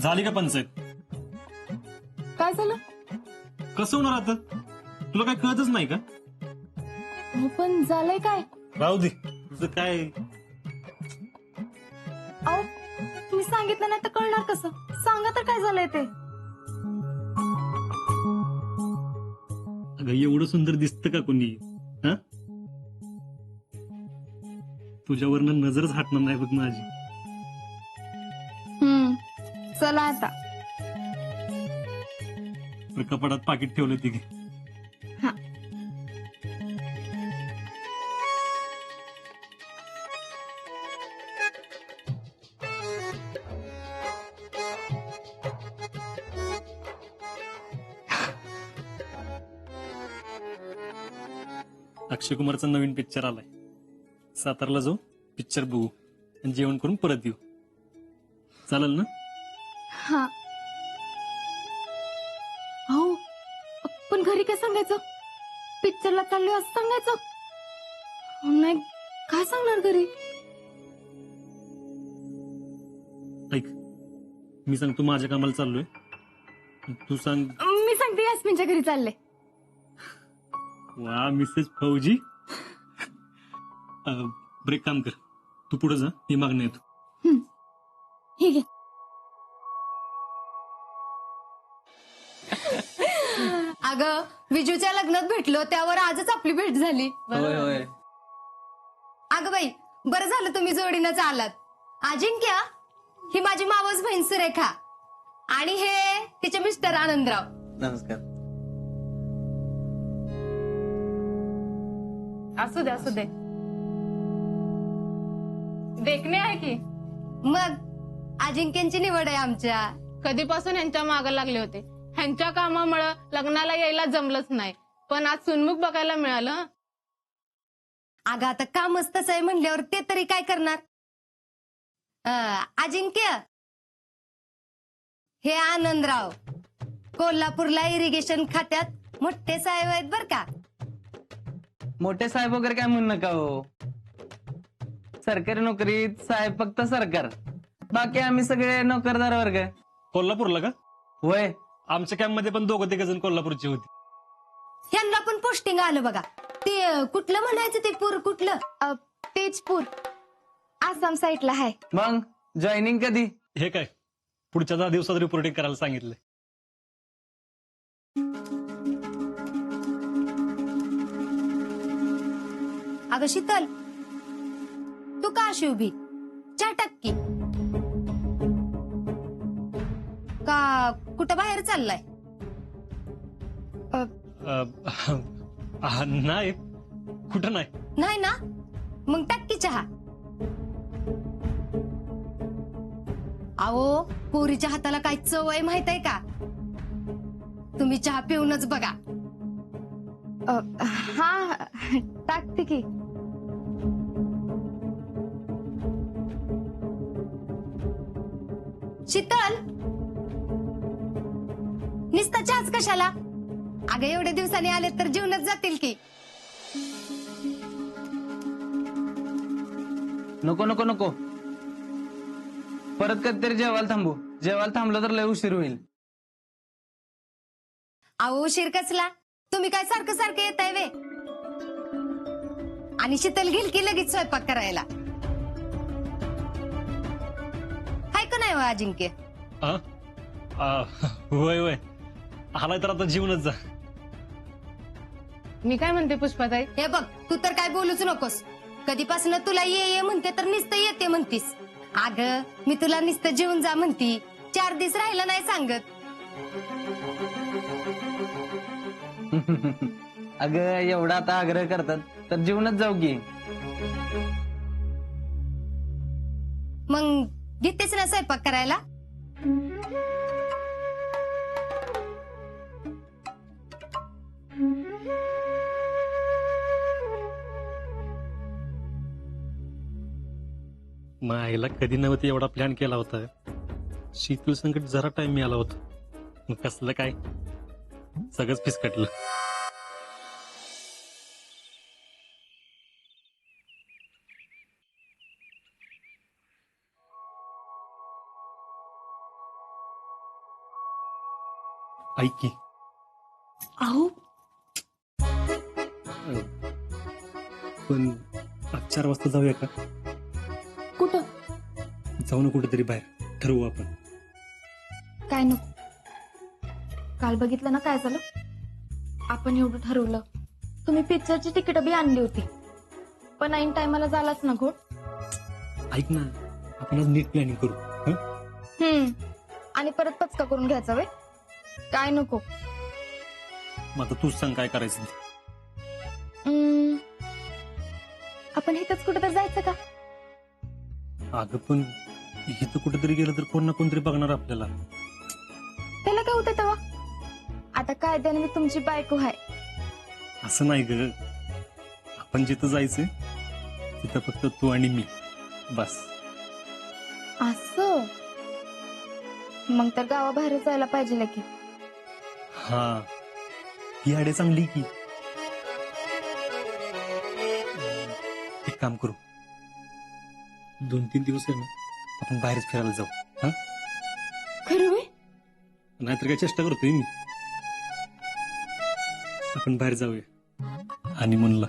झाली का पंचायत? काय झालं? कसं होणार आता? तुला काय कळतच नाही का? हो, पण झालंय काय? राहू दे तुझं काय. अहो, तुम्ही सांगितलं नाही तर कळणार कसं? सांगा तर काय झालंय ते. अगं एवढं सुंदर दिसतं का कोणी? हा, तुझ्यावरनं नजरच हटणार नाही बघ माझी. चला आता. तर कपाटात पाकिट ठेवलं तिघे. हा. अक्षय कुमारचा नवीन पिक्चर आलाय. सातारला जाऊ पिक्चर बघू आणि जेवण करून परत येऊ. चालेल ना? हा. हो, पण घरी काय सांगायचं? पिक्चरला चाललोय असं सांगायचं? नाही, काय सांगणार घरी? ऐक, मी सांगतो माझ्या कामाला चाललोय, तू सांग. मी सांगते यास्मिनच्या घरी चालले. वा मिसेस फौजी. ब्रेक काम कर, तू पुढे जा, मी मागणं येतो. ठीक आहे. अगं, विजूच्या लग्नात भेटलो त्यावर आजच आपली भेट झाली. होय होय. अगं बाई, बरं झालं तुम्ही जोडीनंच आलात. अजिंक्य ही माझी मावस बहीण सुरेखा आणि हे तिचे मिस्टर आनंदराव. नमस्कार. असू दे असू दे. देखणे आहे की. मग अजिंक्यांची निवड आहे आमच्या. कधीपासून ह्यांच्या मागे लागले होते. ह्यांच्या कामामुळे लग्नाला यायला जमलंच नाही, पण आज सुनमुख बघायला मिळालं. अगं आता कामच तसं आहे म्हणल्यावर ते तरी काय करणार. अजिंक्य हे आनंदराव कोल्हापूरला इरिगेशन खात्यात मोठे साहेब आहेत बर का. मोठे साहेब वगैरे काय म्हणू नका हो. सरकारी नोकरीत साहेब फक्त सरकार, बाकी आम्ही सगळे नोकरदार वर्ग. कोल्हापूरला का? होय. आमच्या कॅम्प मध्ये पण 2-3 जण कोल्हापूरची होती. यांना पण पोस्टिंग आलं बघा. ते कुठलं म्हणायचं ते पूर कुठलं? तेजपूर आसाम साईडला आहे. मग जॉईनिंग कधी? हे काय पुढच्या 10 दिवसात रिपोर्टिंग करायला सांगितलंय. अगं शीतल, तू का अशी उभी? चहा टक्की का कुठं बाहेर चाललाय? नाही, कुठं नाही. नाही ना, मग टक्की चहा. अहो, पोरीच्या हाताला काय चव आहे माहित आहे का? तुम्ही चहा पिऊनच बघा. हा, टाकते की. शीतल, नुसता चहाच कशाला? अगं एवढ्या दिवसांनी आले तर जीवनच जातील की. नको नको नको, परत कधीतरी जेवायला थांबू. जेवायला थांबलं तर लय उशीर होईल. अहो उशीर कसला? तुम्ही काय सारखं सारखं येताय वे? आणि शीतल घेईल की लगेच स्वयंपाक करायला. हाय का नाही हो अजिंक्य? होय होय, आलाय तर आता जीवनच जा. मी काय म्हणते पुष्पाताई, हे बघ, तू तर काय बोलूच नकोस. कधीपासून तुला ये म्हणते तर नुसतं येते म्हणतीस. अगं मी तुला नुसतं जेवून जा म्हणती, 4 दिवस राहिलं नाही सांगत. अगं एवढा आता आग्रह करतात तर जीवनच जाऊ की. मग घेतेस ना स्वयंपाक करायला? मायला कधी नव्हती एवढा प्लॅन केला होता. शीतल संकट जरा टाइम मिळाला होता, मग कसलं काय सगळंच फिसकटलं. ऐक की अहो पण आज 4 वाजता जाऊया का? कुठं? जाऊ ना कुठेतरी बाहेर, ठरवू आपण. काय नको. काल बघितलं ना काय झालं. आपण एवढं ठरवलं, तुम्ही पिक्चरची तिकीट बी आणली होती, पण ऐन टायमाला झालाच ना घोट. ऐक ना, आपण आज नीट प्लॅनिंग करू. हं? आणि परत पचका करून घ्यायचा वे. काय नको. मग आता तूच सांग काय करायचं ते. आपण इथंच कुठं तर जायचं का? अगं पण इथं कुठेतरी गेलं तर कोण ना कोणतरी बघणार आपल्याला. त्याला काय होतं तेव्हा? आता काय त्याने मी तुमची बायको आहे. असं नाही ग, आपण जिथं जायचं तिथं फक्त तू आणि मी बस. असं मग तर गावाबाहेर जायला पाहिजे की. हा, ही आडे चांगली की. एक काम करू, 2-3 दिवस आहे ना आपण बाहेरच फिरायला जाऊ. हा, खरं वे? नाहीतर काय चेष्टा करतोय मी. आपण बाहेर जाऊया आणि म्हणला.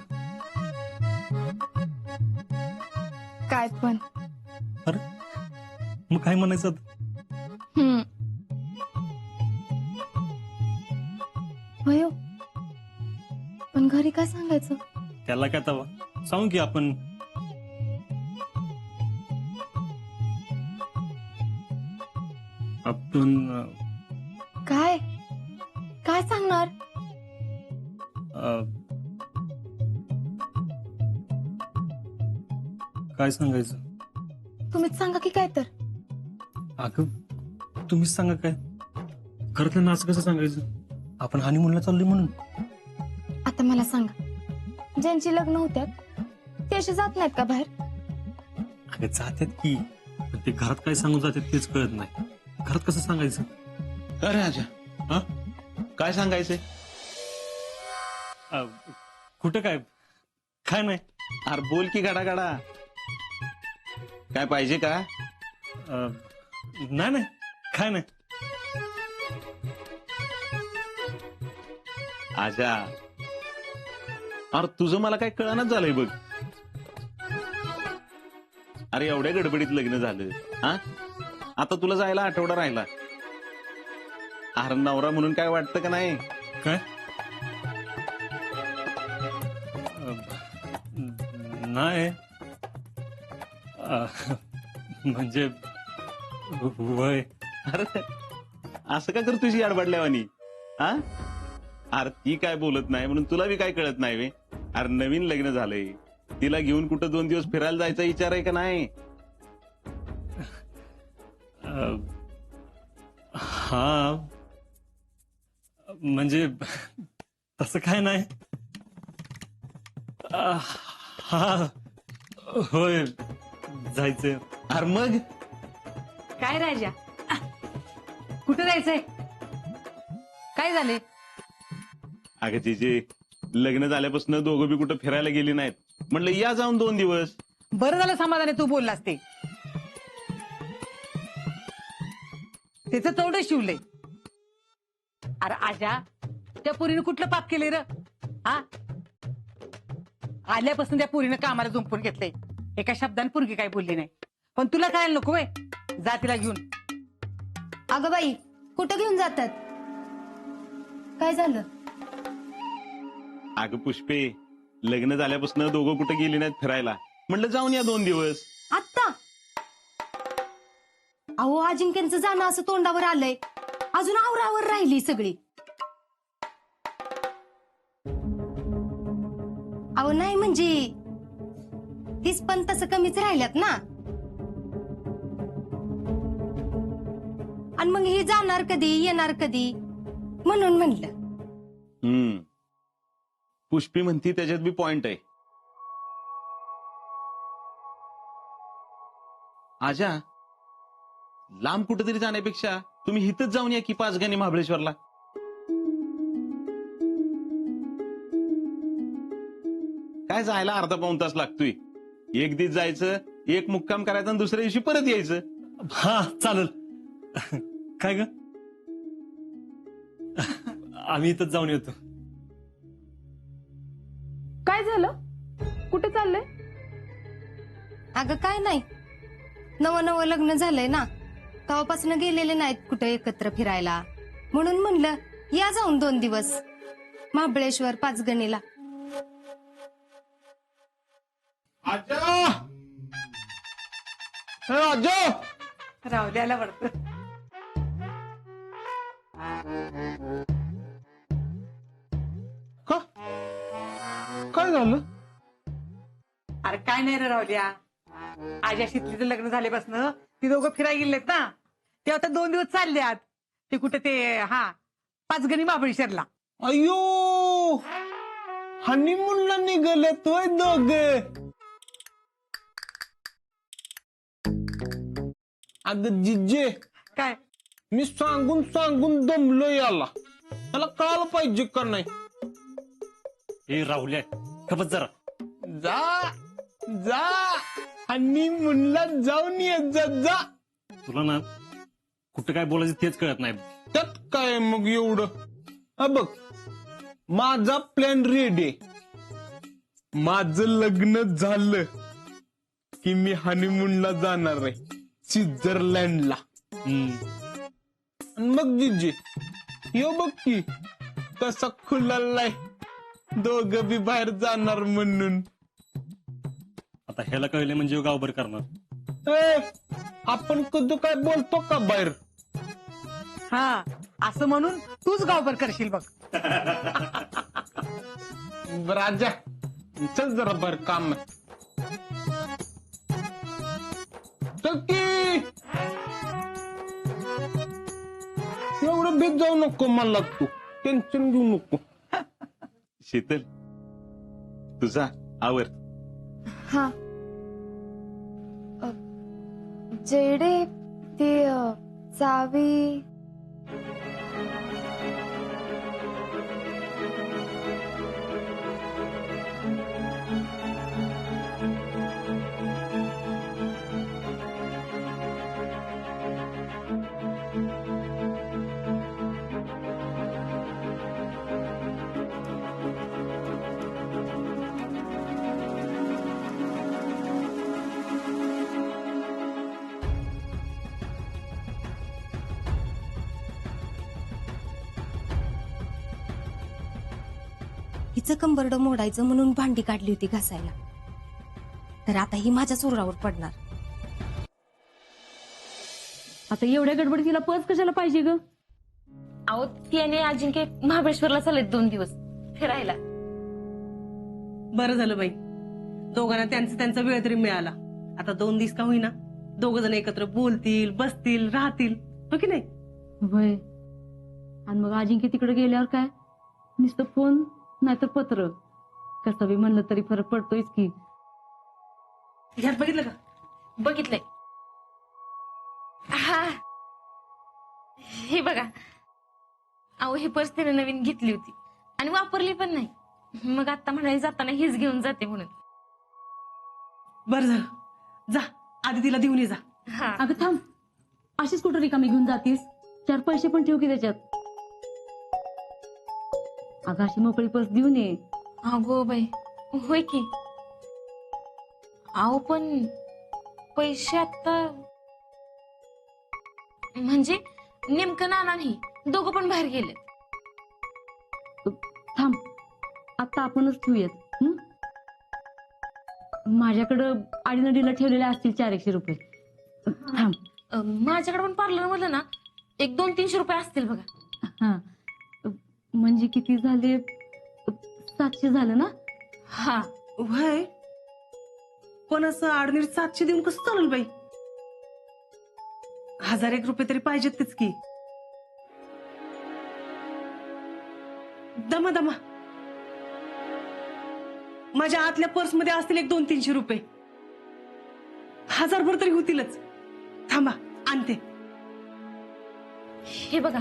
काय पण. अरे मग काय म्हणायचं आता? होय. पण घरी काय सांगायचं? त्याला काय तवा सांगू की आपण. काय काय सांगणार? काय सांगायचं? तुम्हीच सांगा की काय तर. अगं तुम्हीच सांगा काय. खरं त्यांना असं कसं सांगायचं आपण हनीमूनला चाललोय म्हणून? आता मला सांगा, ज्यांची लग्न होत्यात ते असे जात नाहीत का बाहेर? अगं जातात की, पण ते घरात काय सांगून जातात तेच कळत नाही. घरात कसं सांगायचं? अरे राजा, हा, काय सांगायचंय? कुठं काय काय नाही. अरे बोल की गाडा गाडा. काय पाहिजे का? नाही काय नाही. आजा, अरे तुझं मला काय कळणच झालंय बघ. अरे एवढ्या गडबडीत लग्न झालं, हा? आता तुला जायला आठवडा राहिला. अरे नवरा म्हणून काय वाटतं का नाही? काय नाही म्हणजे वय. अरे असं का करतोय तुझी अडबडल्यावानी? हा, अरे ती काय बोलत नाही म्हणून तुला बी काय कळत नाही वे? अरे नवीन लग्न झालंय, तिला घेऊन कुठं 2 दिवस फिरायला जायचा विचार आहे का नाही? हा म्हणजे तसं काय नाही. हा होय जायचंय. अरे मग काय राजा, कुठं जायचंय? काय झाले? अगं तिचे लग्न झाल्यापासून दोघं बी कुठं फिरायला गेली नाहीत. म्हणलं या जाऊन 2 दिवस. बरं झालं समाधाने तू बोललास ते. त्याचं तेवढं शिवलंय. अरे आजा, त्या पोरीनं कुठलं पाप केलंय र? हा, आल्यापासून त्या पोरीनं कामाला जुंपून घेतलंय. एका शब्दाने पोरगी काय बोलली नाही. पण तुला कळायला नको वे, जा तिला घेऊन. अगं बाई, कुठं घेऊन जातात? काय झालं? अगं पुष्पे, लग्न झाल्यापासून दोघं कुठं गेली नाहीत फिरायला. म्हणलं जाऊन या 2 दिवस. आत्ता? अहो अजिंक्यांचं जाणं असं तोंडावर आलंय, अजून आवरावर राहिली सगळी. अहो नाही म्हणजे तीच पण तसं कमीच राहिल्यात ना. आणि मग ही जाणार कधी येणार कधी म्हणून म्हणलं. पुष्पी म्हणती त्याच्यात बी पॉइंट आहे. आजा, लांब कुठेतरी जाण्यापेक्षा तुम्ही इथंच जाऊन या की पाचगणी महाबळेश्वरला. काय जायला अर्धा पाऊण तास लागतोय. एक दिवस जायचं, एक मुक्काम करायचा आणि दुसऱ्या दिवशी परत यायचं. हा चालेल. काय ग आम्ही इथंच जाऊन येतो. काय झालं? कुठे चाललंय? अगं काय नाही, नवं नवं लग्न झालंय ना, तेव्हापासून गेलेले नाहीत कुठे एकत्र फिरायला, म्हणून म्हणलं या जाऊन 2 दिवस महाबळेश्वर, पाचगणीला. राहू द्यायला वाटतं. काय झालं? अरे काय नाही रे राहुल्या, आजा शीतलीचं लग्न झाल्यापासून ती दोघं फिरायला गेलेत ना, ते आता 2 दिवस चालल्यात. ते कुठे ते पाचगणी महाबळेश्वरला. अयो, हनीमूनला निघाले तोय दोघे. अगं जिजे, काय मी सांगून सांगून दमलो याला. त्याला कळायला पाहिजे का नाही? हे राहुल्या खपत जरा. जा जा, हनीमूनला जाऊन ये जा जा. तुला ना कुठं काय बोलायचं तेच कळत नाही. त्यात काय मग एवढं? हा बघ, माझा प्लॅन रेडी आहे. माझं लग्न झालं की मी हनीमूनला जाणार आहे, स्वित्झर्लंडला. आणि मग जिजे यो बघ की कसा खुलालाय, दोघं बी बाहेर जाणार म्हणून. आता ह्याला कळले म्हणजे गावभर करणार. ए, आपण कधी काय बोलतो का बाहेर? हा, असं म्हणून तूच गावभर करशील बघ. राजा चल जरा बाहेर काम आहे. चल की. एवढं भीत जाऊ नको मला, तू टेन्शन घेऊ नको. शीतल, तुझा आवर. हा. जेडे ते चावी. हिचं कंबरडं मोडायचं म्हणून भांडी काढली होती घासायला, तर आता ही माझ्या चोरावर पडणार. आता एवढ्या गडबडीत तिला पर्स कशाला पाहिजे ग? अहो, ती आणि अजिंक्य महाबळेश्वरला चाललेत 2 दिवस फिरायला. बरं झालं बाई, दोघांना त्यांचा वेळ तरी मिळाला. आता 2 दिवस का होईना, 2 जण एकत्र बोलतील, बसतील, राहतील, हो की नाही? वय. आणि मग अजिंक्य तिकडे गेल्यावर काय, नुसतं फोन नाहीतर पत्र. कसं बी म्हणलं तरी फरक पडतोयच की. ह्यात बघितलं का? बघितलंय. हा, हे बघा. अहो, ही पर्स त्याने नवीन घेतली होती आणि वापरली पण नाही. मग आता म्हणाले जाताना हीच घेऊन जाते म्हणून. बरं झालं, जा आधी तिला देऊन ये जा. हा. अगं थांब, अशीच कुठं रिकामी घेऊन जातीस? 4 पैसे पण ठेव की त्याच्यात. अगं अशी मोकळी पर्स देऊन ये. अगो बाई, होय की. अहो पण पैसे आता म्हणजे नेमकं नाना नाही, दोघं पण बाहेर गेले. थांब, आता आपणच ठेवूयात. माझ्याकडं आडीनडीला ठेवलेले असतील 400 रुपये. थांब. माझ्याकडे पण पार्लर मधलं ना 100-200-300 रुपये असतील बघा. हा, म्हणजे किती झाले? 700 झालं ना? हा. वय, पण असं आडनीर 700 देऊन कसं चालेल बाई? 1001 रुपये तरी पाहिजेतच की. दमा दमा, माझ्या आतल्या पर्स मध्ये असतील 100-300 रुपये. 1000 भर तरी होतीलच. थांबा आणते. हे बघा,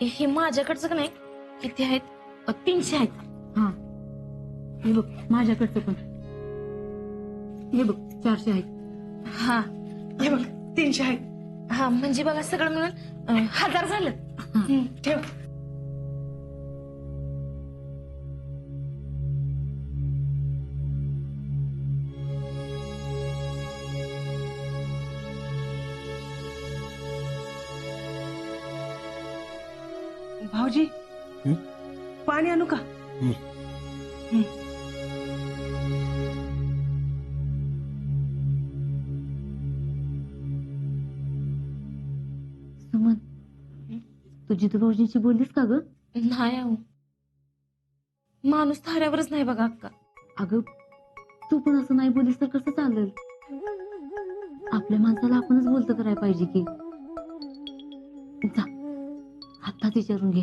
हे माझ्याकडचं का नाही, किती आहेत? 300 आहेत. हा, हे बघ माझ्याकडचं पण. हे बघ 400 आहेत. हा. हे बघ 300 आहेत. हा, म्हणजे बघा सगळं मिळून 1000 झालं. ठेव. भाऊजी पाणी आणू का? सुमन तुझी तू भाऊजींशी बोललीस का ग? नाही अहो, माणूस थाऱ्यावरच नाही बघा अक्का. अगं तू पण असं नाही बोलीस तर कसं चालेल? आपल्या माणसाला आपणच बोलतं करायला पाहिजे की. जा हातात विचारून घे.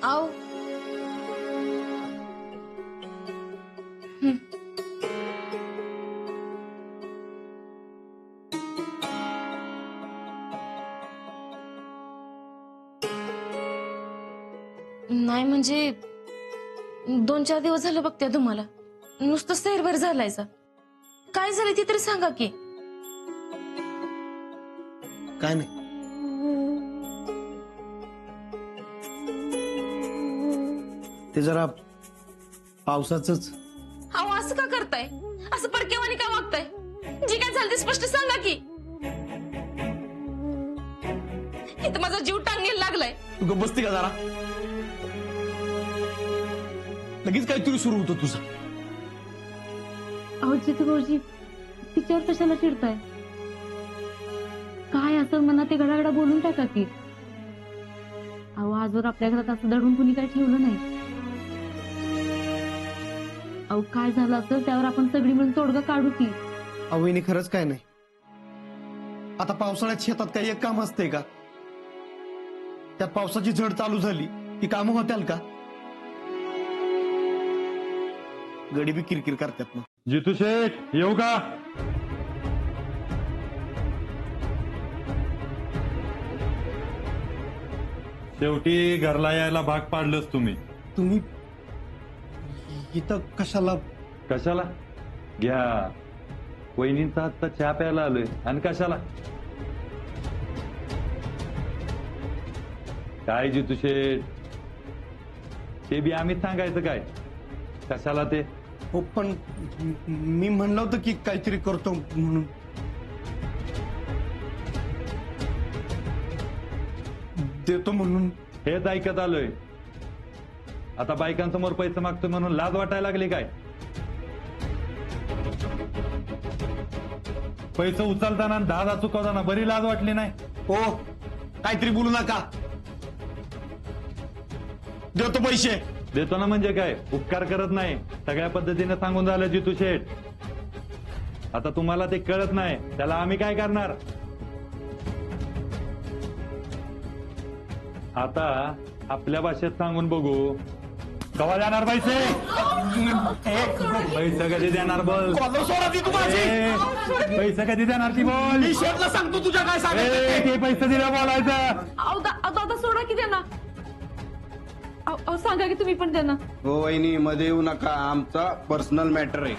आओ नाही म्हणजे 2-4 दिवस झालं बघते तुम्हाला, नुसतं सैरभर झालायचा. काय झालं ते तरी सांगा की. काय नाही, ते जरा पावसाच. अहो असं का करताय? असं पडकेवानी का वागताय? जे काय झालं ते स्पष्ट सांगा की. इथं माझा जीव टांगेल लागलाय. तू गप्प बसती का जरा? लगेच काहीतरी सुरू होतं तुझं. अहो जितू भाऊजी तिच्यावर कशाला चिडताय? काय असं मनात ते गडागडा बोलून टाका की. अहो आजवर आपल्या घरात असं दडून कुणी काही ठेवलं नाही. अहो काय झालं असेल त्यावर आपण सगळी मिळून तोडगा काढू की. अवयनी खरंच काय नाही. आता पावसाळ्यात शेतात काही एक काम असते का? त्यात पावसाची झड चालू झाली की कामं होत्याल का? गडी बी किरकिर करतात ना. जितू शेठ येऊ का? शेवटी घरला यायला भाग पाडलंच तुम्ही. तुम्ही इथं कशाला? कशाला? घ्या वहिनींचा हातचा चहा प्यायला आलोय. आणि कशाला? काय जितू शेठ ते बी आम्हीच सांगायचं काय? कशाला ते? हो पण मी म्हणलं होतं की काहीतरी करतो म्हणून. देतो म्हणून. हेच ऐकत आलोय. आता बायकांसमोर पैसे मागतो म्हणून लाज वाटायला लागली काय? पैसे उचलताना 10 चुकवताना बरी लाज वाटली नाही? हो काहीतरी बोलू नका. देतो पैसे. देतो ना म्हणजे काय? उपकार करत नाही. सगळ्या पद्धतीने सांगून झालं जितू शेठ. आता तुम्हाला ते कळत नाही, त्याला आम्ही काय करणार? आता आपल्या भाषेत सांगून बघू. कवा देणार पैसे? पैसे कधी देणार बोल? पैसे कधी देणार ती बोल? मी शेठला सांगतो तुझ्या काय सांगायचं. ते पैसे दिले बोलायचं. आता सोडा की त्यांना. अहो सांगा की तुम्ही पण त्यांना. हो वहिनी मध्ये येऊ नका, आमचा पर्सनल मॅटर आहे.